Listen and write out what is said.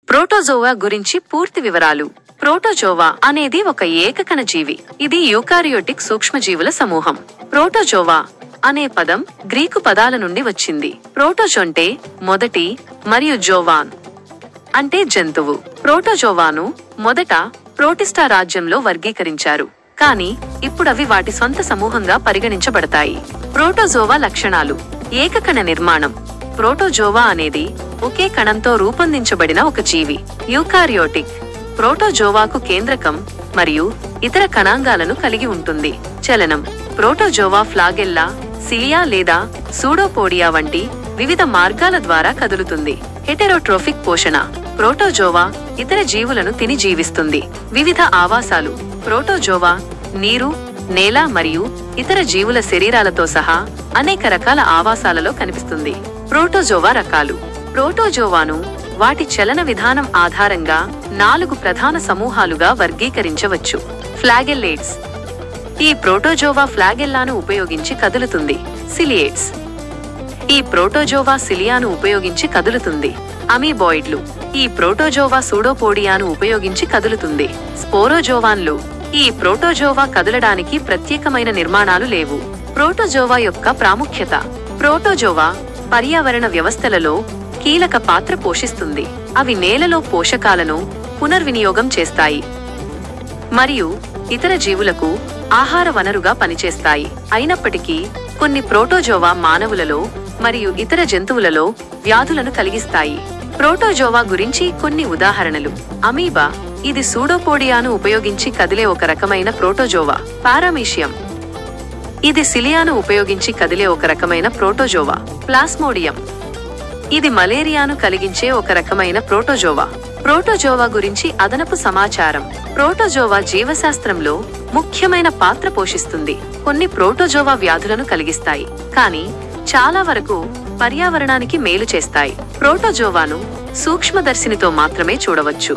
Protozoa గురించి పూర్తి వివరాలు. ప్రోటోజోవా అనేది ఒక ఏకకణ జీవి. ఇది యూకారియోటిక్ సూక్ష్మజీవుల సమూహం. ప్రోటోజోవా అనే పదం గ్రీకు పదాల నుండి వచ్చింది. ప్రోటోజ్ అంటే మొదటి మరియు జోవాన్ అంటే జంతువు. ప్రోటోజోవాను మొదట ప్రోటిస్టా రాజ్యంలో వర్గీకరించారు, కానీ ఇప్పుడవి వాటి సొంత సమూహంగా పరిగణించబడతాయి. ప్రోటోజోవా లక్షణాలు: ఏకకణ నిర్మాణం. ప్రోటోజోవా అనేది ఒకే కణంతో రూపొందించబడిన ఒక జీవి. యూకారియోటిక్. ప్రోటోజోవాకు కేంద్రకం మరియు ఇతర కణాంగాలను కలిగి ఉంటుంది. చలనం. ప్రోటోజోవా ఫ్లాగెల్లా, సిలియా లేదా సూడోపోడియా వంటి వివిధ మార్గాల ద్వారా కదులుతుంది. హెటెరోట్రోఫిక్ పోషణ. ప్రోటోజోవా ఇతర జీవులను తిని జీవిస్తుంది. వివిధ ఆవాసాలు. ప్రోటోజోవా నీరు, నేల మరియు ఇతర జీవుల శరీరాలతో సహా అనేక రకాల ఆవాసాలలో కనిపిస్తుంది. ప్రోటోజోవా రకాలు. ప్రోటోజోవాను వాటి చలన విధానం ఆధారంగా 4 ప్రధాన సమూహాలుగా వర్గీకరించవచ్చు. ఫ్లాగెల్లేట్స్. ఈ ప్రోటోజోవా ఫ్లాగెల్లాను ఉపయోగించి కదులుతుంది. సిలియేట్స్. ఈ ప్రోటోజోవా సిలియాను ఉపయోగించి కదులుతుంది. అమీబాయిడ్లు. ఈ ప్రోటోజోవా సూడోపోడియాను ఉపయోగించి కదులుతుంది. స్పోరోజోవాన్లు. ఈ ప్రోటోజోవా కదలడానికి ప్రత్యేకమైన నిర్మాణాలు లేవు. ప్రోటోజోవా యొక్క ప్రాముఖ్యత. ప్రోటోజోవా పర్యావరణ వ్యవస్థలలో కీలక పాత్ర పోషిస్తుంది. అవి నేలలో పోషకాలను పునర్వినియోగం చేస్తాయి మరియు ఇతర జీవులకు ఆహార వనరుగా పనిచేస్తాయి. అయినప్పటికీ కొన్ని ప్రోటోజోవా మానవులలో మరియు ఇతర జంతువులలో వ్యాధులను కలిగిస్తాయి. ప్రోటోజోవా గురించి కొన్ని ఉదాహరణలు. అమీబా. ఇది సూడోపోడియాను ఉపయోగించి కదిలే ఒక రకమైన ప్రోటోజోవా. పారామీషియం. ఇది సిలియాను ఉపయోగించి కదిలే ఒక రకమైన ప్రోటోజోవా. ప్లాస్మోడియం. ఇది మలేరియాను కలిగించే ఒక రకమైన ప్రోటోజోవా. ప్రోటోజోవా గురించి అదనపు సమాచారం. ప్రోటోజోవా జీవశాస్త్రంలో ముఖ్యమైన పాత్ర పోషిస్తుంది. కొన్ని ప్రోటోజోవా వ్యాధులను కలిగిస్తాయి, కానీ చాలా వరకు పర్యావరణానికి మేలు చేస్తాయి. ప్రోటోజోవాను సూక్ష్మదర్శినితో మాత్రమే చూడవచ్చు.